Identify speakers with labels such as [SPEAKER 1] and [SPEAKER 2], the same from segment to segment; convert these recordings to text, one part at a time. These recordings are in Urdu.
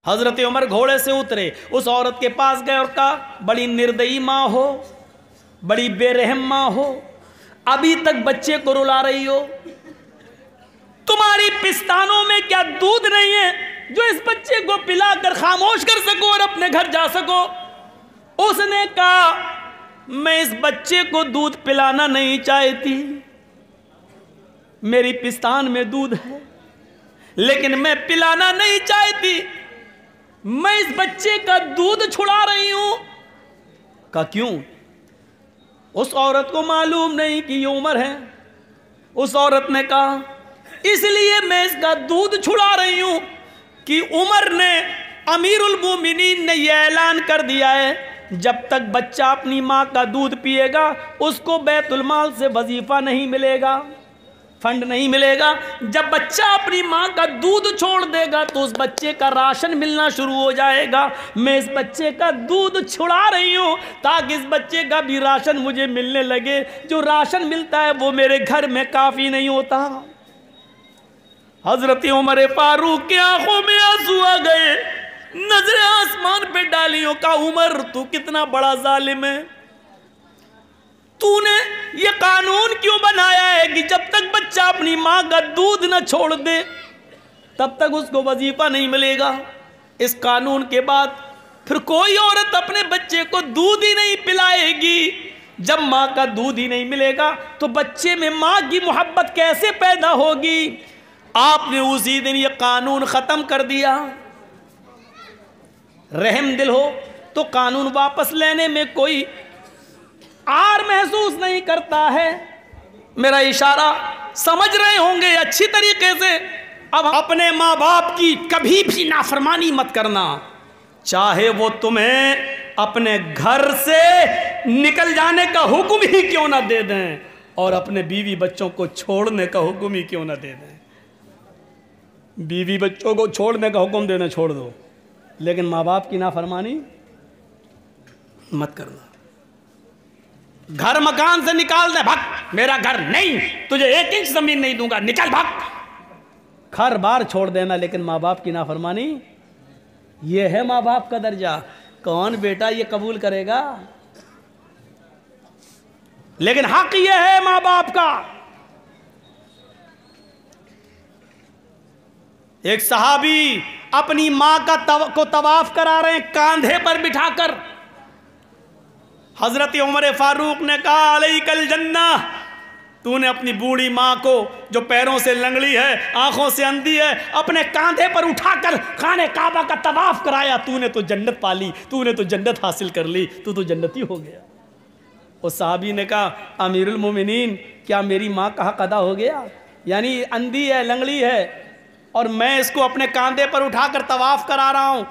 [SPEAKER 1] حضرت عمر گھوڑے سے اترے، اس عورت کے پاس گئے اور کہا بڑی نردئی ماں ہو، بڑی بے رحم ماں ہو، ابھی تک بچے کو رلا رہی ہو، تمہاری پستانوں میں کیا دودھ نہیں ہے جو اس بچے کو پلا کر خاموش کر سکو اور اپنے گھر جا سکو؟ اس نے کہا میں اس بچے کو دودھ پلانا نہیں چاہتی، میری پستان میں دودھ ہے لیکن میں پلانا نہیں چاہتی، میں اس بچے کا دودھ چھڑا رہی ہوں۔ کہا کیوں؟ اس عورت کو معلوم نہیں کہ یہ عمر ہے۔ اس عورت نے کہا اس لیے میں اس کا دودھ چھڑا رہی ہوں کہ عمر نے، امیر المومنین نے یہ اعلان کر دیا ہے جب تک بچہ اپنی ماں کا دودھ پیے گا اس کو بیت المال سے وظیفہ نہیں ملے گا، فنڈ نہیں ملے گا۔ جب بچہ اپنی ماں کا دودھ چھوڑ دے گا تو اس بچے کا راشن ملنا شروع ہو جائے گا۔ میں اس بچے کا دودھ چھڑا رہی ہوں تاکہ اس بچے کا بھی راشن مجھے ملنے لگے، جو راشن ملتا ہے وہ میرے گھر میں کافی نہیں ہوتا۔ حضرت عمر فاروق کی آنکھوں میں آنسو آ گئے، نظریں آسمان پہ ڈالیوں کا عمر تو کتنا بڑا ظالم ہے، تو نے یہ قانون کیوں بنایا ہے کہ جب تک بچہ اپنی ماں کا دودھ نہ چھوڑ دے تب تک اس کو وظیفہ نہیں ملے گا۔ اس قانون کے بعد پھر کوئی عورت اپنے بچے کو دودھ ہی نہیں پلائے گی۔ جب ماں کا دودھ ہی نہیں ملے گا تو بچے میں ماں کی محبت کیسے پیدا ہوگی؟ آپ نے اسی دن یہ قانون ختم کر دیا۔ رحم دل ہو تو قانون واپس لینے میں کوئی آر محسوس نہیں کرتا ہے۔ میرا اشارہ سمجھ رہے ہوں گے اچھی طریقے سے۔ اب اپنے ماں باپ کی کبھی بھی نافرمانی مت کرنا، چاہے وہ تمہیں اپنے گھر سے نکل جانے کا حکم ہی کیوں نہ دے دیں اور اپنے بیوی بچوں کو چھوڑنے کا حکم ہی کیوں نہ دے دیں۔ بیوی بچوں کو چھوڑنے کا حکم دینا چھوڑ دو، لیکن ماں باپ کی نافرمانی مت کرنا۔ گھر مکان سے نکال دے، بھگ، میرا گھر نہیں، تجھے 1 انچ زمین نہیں دوں گا، نکل بھگ، گھر بار چھوڑ دینا، لیکن ماں باپ کی نافرمانی، یہ ہے ماں باپ کا درجہ۔ کون بیٹا یہ قبول کرے گا؟ لیکن حق یہ ہے ماں باپ کا۔ ایک صحابی اپنی ماں کو طواف کرا رہے ہیں کاندھے پر بٹھا کر۔ حضرت عمر فاروق نے کہا علیک الجنہ، تو نے اپنی بوڑھی ماں کو جو پیروں سے لنگڑی ہے، آنکھوں سے اندھی ہے، اپنے کاندھے پر اٹھا کر خانہ کعبہ کا طواف کرایا، تو نے تو جنت پالی، تو نے تو جنت حاصل کر لی، تو تو جنتی ہو گیا۔ اس صحابی نے کہا امیر المومنین کیا میری ماں کا حق ادا ہو گیا؟ یعنی اندھی ہے، لنگڑی ہے اور میں اس کو اپنے کاندھے پر اٹھا کر طواف کرا رہا ہوں،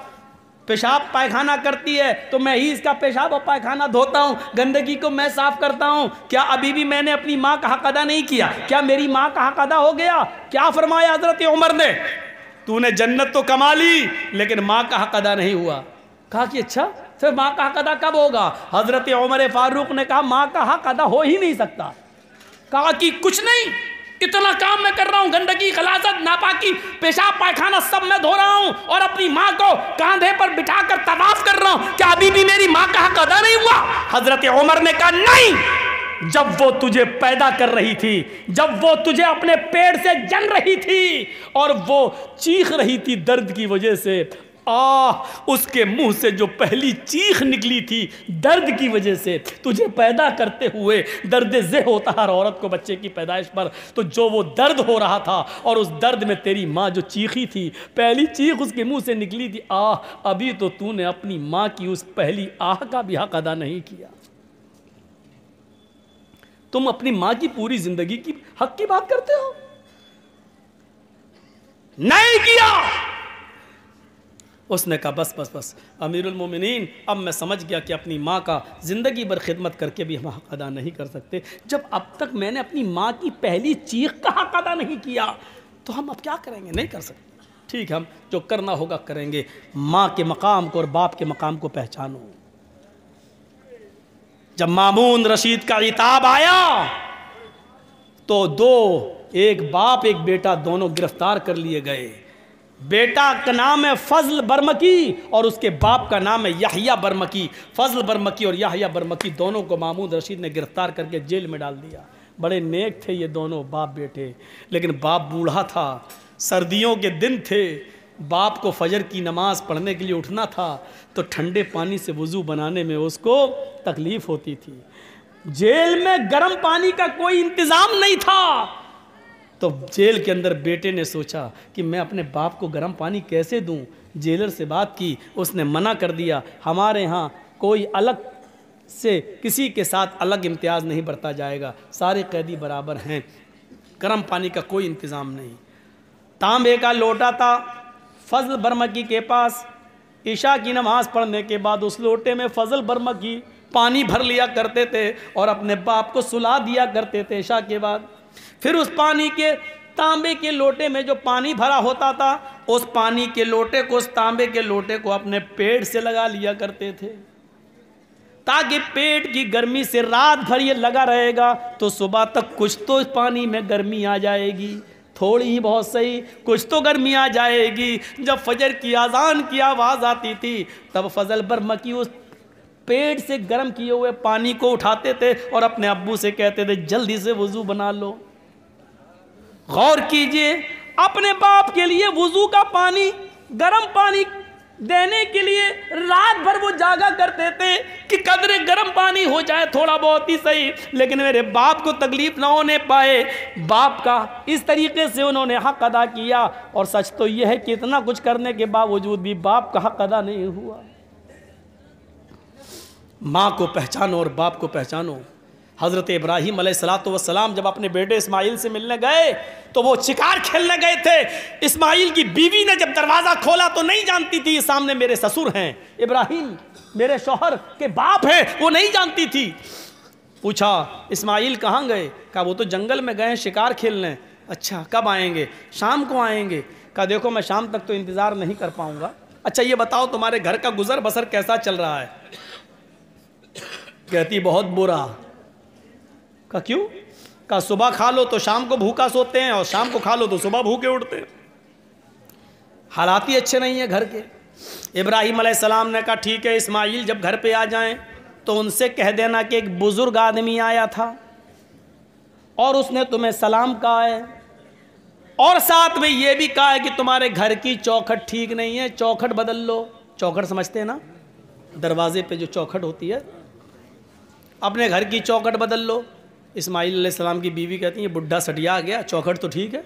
[SPEAKER 1] پیشاب پائخانہ کرتی ہے تو میں ہی اس کا پیشاب و پائخانہ دھوتا ہوں، گندگی کو میں صاف کرتا ہوں، کیا ابھی بھی میں نے اپنی ماں کا حق ادا نہیں کیا؟ کیا میری ماں کا حق ادا ہو گیا؟ کیا فرمایا حضرت عمر نے؟ تو نے جنت تو کما لی لیکن ماں کا حق ادا نہیں ہوا۔ کہا کہ اچھا پھر ماں کا حق ادا کب ہوگا؟ حضرت عمر فاروق نے کہا ماں کا حق ادا ہو ہی نہیں سکتا۔ کہا کہ کچھ نہیں، اتنا کام میں کر رہا ہوں، گندگی، غلاظت، ناپاکی، پیشاب پائخانہ سب میں دھو رہا ہوں اور اپنی ماں کو کاندھے پر بٹھا کر طواف کر رہا ہوں، کیا ابھی بھی میری ماں کا حق ادا نہیں ہوا؟ حضرت عمر نے کہا نہیں، جب وہ تجھے پیدا کر رہی تھی، جب وہ تجھے اپنے پیٹ سے جن رہی تھی اور وہ چیخ رہی تھی درد کی وجہ سے، اس کے منہ سے جو پہلی چیخ نکلی تھی درد کی وجہ سے، تجھے پیدا کرتے ہوئے درد ذہ ہوتا ہر عورت کو بچے کی پیدائش پر، تو جو وہ درد ہو رہا تھا اور اس درد میں تیری ماں جو چیخی تھی، پہلی چیخ اس کے منہ سے نکلی تھی، ابھی تو نے اپنی ماں کی اس پہلی کا بھی حق ادا نہیں کیا۔ تم اپنی ماں کی پوری زندگی کی حق کی بات کرتے ہو، نہیں کیا۔ اس نے کہا بس امیر المومنین، اب میں سمجھ گیا کہ اپنی ماں کا زندگی بھر خدمت کر کے بھی ہم حق ادا نہیں کر سکتے، جب اب تک میں نے اپنی ماں کی پہلی چیخ کا حق ادا نہیں کیا تو ہم اب کیا کریں گے؟ نہیں کر سکتے، ٹھیک، ہم جو کرنا ہوگا کریں گے۔ ماں کے مقام کو اور باپ کے مقام کو پہچانو۔ جب مامون رشید کا عتاب آیا تو ایک باپ ایک بیٹا دونوں گرفتار کر لیے گئے۔ بیٹا کا نام ہے فضل برمکی اور اس کے باپ کا نام ہے یحییٰ برمکی۔ فضل برمکی اور یحییٰ برمکی دونوں کو مامون رشید نے گرفتار کر کے جیل میں ڈال دیا۔ بڑے نیک تھے یہ دونوں باپ بیٹے، لیکن باپ بوڑھا تھا، سردیوں کے دن تھے، باپ کو فجر کی نماز پڑھنے کے لیے اٹھنا تھا تو ٹھنڈے پانی سے وضو بنانے میں اس کو تکلیف ہوتی تھی۔ جیل میں گرم پانی کا کوئی انتظام نہیں تھا، تو جیل کے اندر بیٹے نے سوچا کہ میں اپنے باپ کو گرم پانی کیسے دوں۔ جیلر سے بات کی، اس نے منع کر دیا، ہمارے ہاں کوئی الگ سے کسی کے ساتھ الگ امتیاز نہیں برتا جائے گا، سارے قیدی برابر ہیں، گرم پانی کا کوئی انتظام نہیں۔ تانبے کا لوٹا تھا فضل برمکی کے پاس، عشاء کی نماز پڑھنے کے بعد اس لوٹے میں فضل برمکی پانی بھر لیا کرتے تھے اور اپنے باپ کو سلا دیا کرتے تھے عشاء کے بعد۔ پھر اس پانی کے تانبے کے لوٹے میں جو پانی بھرا ہوتا تھا، اس پانی کے لوٹے کو، اس تانبے کے لوٹے کو اپنے پیٹ سے لگا لیا کرتے تھے، تاکہ پیٹ کی گرمی سے رات بھر یہ لگا رہے گا تو صبح تک کچھ تو اس پانی میں گرمی آ جائے گی، تھوڑی ہی بہت صحیح، کچھ تو گرمی آ جائے گی۔ جب فجر کی اذان کی آواز آتی تھی تب فضل برمکی اس پیٹ سے گرم کیے ہوئے پانی کو اٹھاتے تھے اور اپنے ابو سے کہتے تھے جلدی سے وضو بنا لو۔ غور کیجئے، اپنے باپ کے لیے وضو کا پانی، گرم پانی دینے کے لیے رات بھر وہ جاگا کرتے تھے کہ قدرے گرم پانی ہو جائے تھوڑا بہت ہی صحیح، لیکن میرے باپ کو تکلیف نہ ہونے پائے۔ باپ کا اس طریقے سے انہوں نے حق ادا کیا، اور سچ تو یہ ہے کہ اتنا کچھ کرنے کے باوجود بھی باپ کا حق ادا نہیں ہوا۔ ماں کو پہچانو اور باپ کو پہچانو۔ حضرت ابراہیم علیہ السلام جب اپنے بیٹے اسماعیل سے ملنے گئے تو وہ شکار کھیلنے گئے تھے۔ اسماعیل کی بیوی نے جب دروازہ کھولا تو نہیں جانتی تھی سامنے میرے سسر ہیں، ابراہیم میرے شوہر کے باپ ہیں، وہ نہیں جانتی تھی۔ پوچھا اسماعیل کہاں گئے؟ کہا وہ تو جنگل میں گئے ہیں شکار کھیلنے۔ اچھا کب آئیں گے؟ شام کو آئیں گے۔ کہا دیکھو میں شام تک تو انتظار نہیں کر پاؤں گا، اچھا یہ بتاؤ تمہارے گھر کا گزر بسر کیسا چل رہا ہے؟ کہتی بہت برا۔ کہا کیوں؟ کہا صبح کھا لو تو شام کو بھوکا سوتے ہیں اور شام کو کھا لو تو صبح بھوکے اٹھتے ہیں، حالات ہی اچھے نہیں ہیں گھر کے۔ ابراہیم علیہ السلام نے کہا ٹھیک ہے اسماعیل جب گھر پہ آ جائیں تو ان سے کہہ دینا کہ ایک بزرگ آدمی آیا تھا اور اس نے تمہیں سلام کہا ہے، اور ساتھ میں یہ بھی کہا ہے کہ تمہارے گھر کی چوکھٹ ٹھیک نہیں ہے، چوکھٹ بدل لو۔ چوکھٹ سمجھتے ہیں نا، دروازے پہ جو چوکھٹ ہوتی ہے، اپنے گھر کی چوکھٹ بدل لو۔ اسماعیل علیہ السلام کی بیوی کہتی ہیں بڈھا سٹیا گیا، چوکھٹ تو ٹھیک ہے،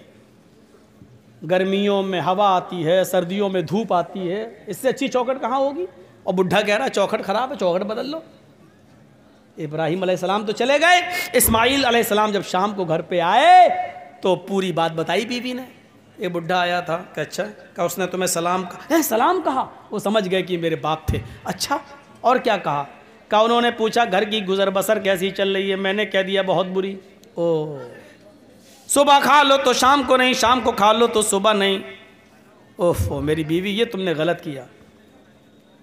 [SPEAKER 1] گرمیوں میں ہوا آتی ہے، سردیوں میں دھوپ آتی ہے، اس سے اچھی چوکھٹ کہاں ہوگی؟ اور بڈھا کہہ رہا ہے چوکھٹ خراب ہے، چوکھٹ بدل لو۔ ابراہیم علیہ السلام تو چلے گئے۔ اسماعیل علیہ السلام جب شام کو گھر پہ آئے تو پوری بات بتائی بیوی نے، یہ بڈھا آیا تھا کہ اچھا، کہ اس نے تمہیں سلام کہا؟ سلام کہا؟ وہ سمجھ گئے کہ میرے باپ تھے۔ اچھا اور کیا کہا؟ کہ انہوں نے پوچھا گھر کی گزر بسر کیسی چل رہی ہے؟ میں نے کہہ دیا بہت بری۔ او صبح کھا لو تو شام کو نہیں، شام کو کھا لو تو صبح نہیں۔ اوف میری بیوی یہ تم نے غلط کیا۔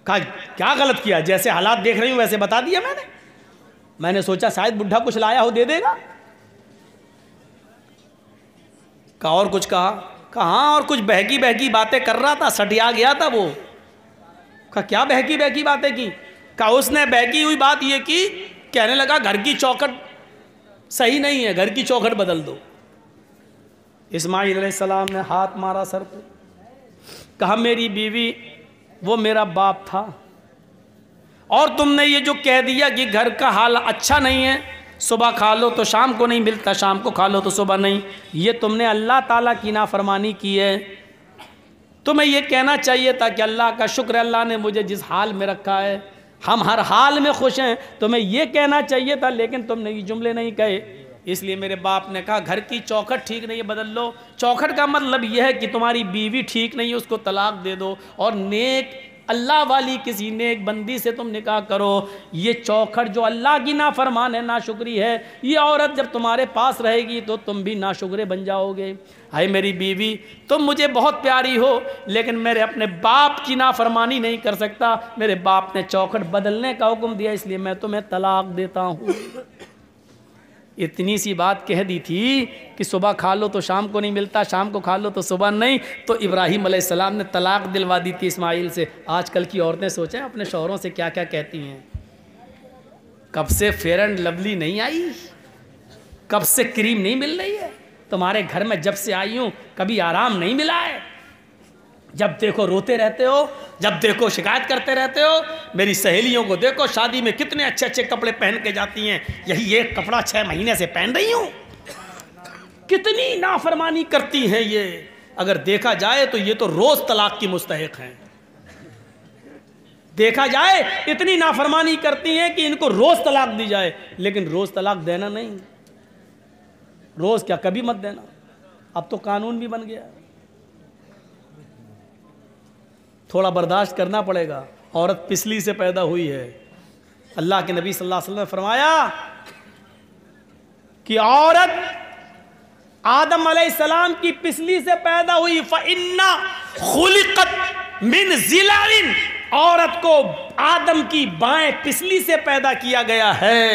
[SPEAKER 1] کہا کیا غلط کیا؟ جیسے حالات دیکھ رہی ہوں ویسے بتا دیا میں نے سوچا شاید بڈھا کچھ لایا ہو دے دے گا۔ کہا اور کچھ کہا؟ کہا ہاں اور کچھ بہکی بہکی باتیں کر رہا تھا، سٹیا گیا تھا وہ۔ کہا کیا بہکی بہکی باتیں کی؟ کہا اس نے بہکی ہوئی بات یہ کی، کہنے لگا گھر کی چوکھٹ صحیح نہیں ہے، گھر کی چوکھٹ بدل دو۔ اسماعیل علیہ السلام نے ہاتھ مارا سر پہ، کہا میری بیوی وہ میرا باپ تھا، اور تم نے یہ جو کہہ دیا کہ گھر کا حال اچھا نہیں ہے، صبح کھا لو تو شام کو نہیں ملتا، شام کو کھا لو تو صبح نہیں، یہ تم نے اللہ تعالیٰ کی نافرمانی کی ہے۔ تمہیں یہ کہنا چاہیے تھا کہ اللہ کا شکر ہے اللہ نے مجھے جس حال میں رکھا ہے، ہم ہر حال میں خوش ہیں، تمہیں یہ کہنا چاہیے تھا، لیکن تم نے یہ جملے نہیں کہے۔ اس لیے میرے باپ نے کہا گھر کی چوکھٹ ٹھیک نہیں ہے بدل لو۔ چوکھٹ کا مطلب یہ ہے کہ تمہاری بیوی ٹھیک نہیں ہے، اس کو طلاق دے دو، اور نیک اللہ والی کسی نیک بندی سے تم نکاح کرو۔ یہ چوکھٹ جو اللہ کی نافرمان ہے، ناشکری ہے، یہ عورت جب تمہارے پاس رہے گی تو تم بھی ناشکرے بن جاؤ گے۔ ہائے میری بیوی تم مجھے بہت پیاری ہو، لیکن میرے اپنے باپ کی نافرمانی نہیں کر سکتا، میرے باپ نے چوکھٹ بدلنے کا حکم دیا، اس لیے میں تمہیں طلاق دیتا ہوں۔ اتنی سی بات کہہ دی تھی کہ صبح کھا لو تو شام کو نہیں ملتا، شام کو کھا لو تو صبح نہیں، تو ابراہیم علیہ السلام نے طلاق دلوا دی تھی اسماعیل سے۔ آج کل کی عورتیں سوچیں اپنے شوہروں سے کیا کیا کہتی ہیں، کب سے فیئر اینڈ لولی نہیں آئی، کب سے کریم نہیں مل رہی ہے تمہارے گھر میں، جب سے آئی ہوں کبھی آرام نہیں ملا ہے، جب دیکھو روتے رہتے ہو، جب دیکھو شکایت کرتے رہتے ہو۔ میری سہیلیوں کو دیکھو شادی میں کتنے اچھے اچھے کپڑے پہن کے جاتی ہیں، یہی ایک کپڑا 6 مہینے سے پہن رہی ہوں۔ کتنی نافرمانی کرتی ہیں یہ، اگر دیکھا جائے تو یہ تو روز طلاق کی مستحق ہیں۔ دیکھا جائے اتنی نافرمانی کرتی ہیں کہ ان کو روز طلاق دی جائے، لیکن روز طلاق دینا نہیں، روز کیا کبھی مت دینا، اب تو قانون بھی بن گیا، تھوڑا برداشت کرنا پڑے گا۔ عورت پسلی سے پیدا ہوئی ہے، اللہ کے نبی صلی اللہ علیہ وسلم نے فرمایا کہ عورت آدم علیہ السلام کی پسلی سے پیدا ہوئی، فَإِنَّ خُلِقَتْ مِنْ ضِلَعٍ، عورت کو آدم کی بائیں پسلی سے پیدا کیا گیا ہے،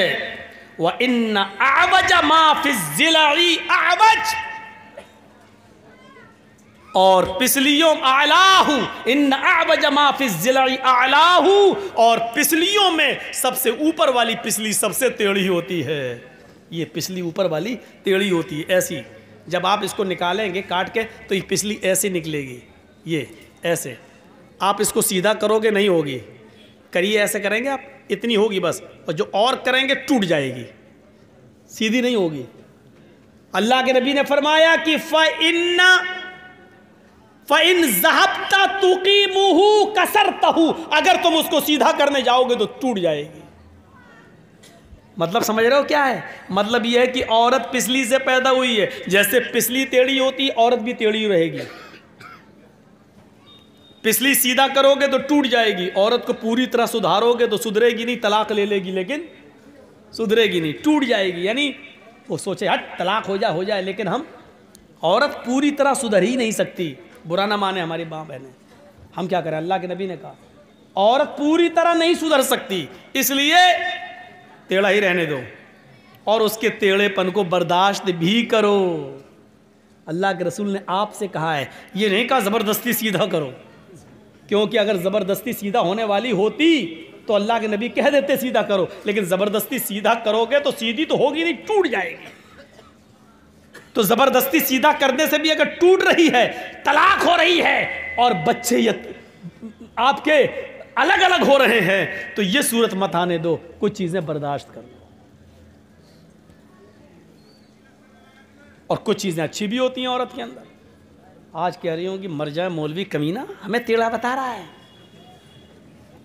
[SPEAKER 1] وَإِنَّ أَعْوَجَ مَا فِي الضِّلَعِ أَعْوَجَ، اور پسلیوں اعلاہ، ان اعوج ما فی الضلع اعلاہ، اور پسلیوں میں سب سے اوپر والی پسلی سب سے ٹیڑھی ہوتی ہے، یہ پسلی اوپر والی ٹیڑھی ہوتی ہے ایسی، جب آپ اس کو نکالیں گے کاٹ کے تو یہ پسلی ایسے نکلے گی، یہ ایسے، آپ اس کو سیدھا کرو گے نہیں ہوگی، کریے ایسے کریں گے آپ اتنی ہوگی بس، اور جو اور کریں گے ٹوٹ جائے گی، سیدھی نہیں ہوگی۔ اللہ کے نبی نے فرمایا کہ فَإِن ذَهَبْتَ تُقِيمُهُ كَسَرْتَهُ، اگر تم اس کو سیدھا کرنے جاؤ گے تو ٹوٹ جائے گی۔ مطلب سمجھ رہے ہو کیا ہے؟ مطلب یہ ہے کہ عورت پسلی سے پیدا ہوئی ہے، جیسے پسلی ٹیڑھی ہوتی عورت بھی ٹیڑھی رہے گی، پسلی سیدھا کرو گے تو ٹوٹ جائے گی، عورت کو پوری طرح سدھارو گے تو سدھرے گی نہیں، طلاق لے لے گی لیکن سدھرے گی نہیں، ٹوٹ جائے گی، یعنی وہ سوچے ہٹ طلاق ہو جائے، لیکن ہم عورت پوری طرح سدھر ہی نہیں سکتی، برا نہ مانے ہماری ماں بہنیں، ہم کیا کریں، اللہ کے نبی نے کہا عورت پوری طرح نہیں سدھر سکتی، اس لیے ٹیڑھا ہی رہنے دو، اور اس کے ٹیڑھے پن کو برداشت بھی کرو۔ اللہ کے رسول نے آپ سے کہا ہے، یہ نہیں کہا زبردستی سیدھا کرو، کیونکہ اگر زبردستی سیدھا ہونے والی ہوتی تو اللہ کے نبی کہہ دیتے سیدھا کرو، لیکن زبردستی سیدھا کرو گے تو سیدھی تو ہوگی نہیں، ٹوٹ جائے گی، تو زبردستی سیدھا کرنے سے بھی اگر ٹوٹ رہی ہے، طلاق ہو رہی ہے، اور بچے آپ کے الگ الگ ہو رہے ہیں، تو یہ صورت مت آنے دو، کچھ چیزیں برداشت کر لو، اور کچھ چیزیں اچھی بھی ہوتی ہیں عورت کے اندر۔ آج کہہ رہی ہوں کہ مر جائے مولوی کمینہ، ہمیں ٹیڑھا بتا رہا ہے،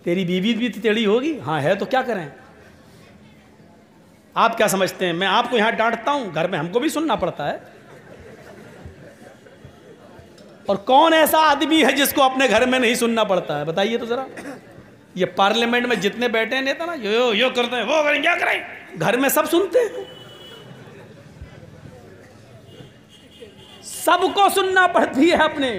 [SPEAKER 1] تیری بیوی بھی ٹیڑھی ہوگی، ہاں ہے تو کیا کریں، آپ کیا سمجھتے ہیں میں آپ کو یہاں ڈانٹتا ہوں، گھر میں ہم کو بھی سننا پڑتا ہے، اور کون ایسا آدمی ہے جس کو اپنے گھر میں نہیں سننا پڑتا ہے، بتائیے تو ذرا۔ یہ پارلیمنٹ میں جتنے بیٹھے ہیں نیتا نا، یہ کرتے ہیں، وہ کریں، کیا کریں، گھر میں سب سنتے ہیں، سب کو سننا پڑتی ہے اپنے۔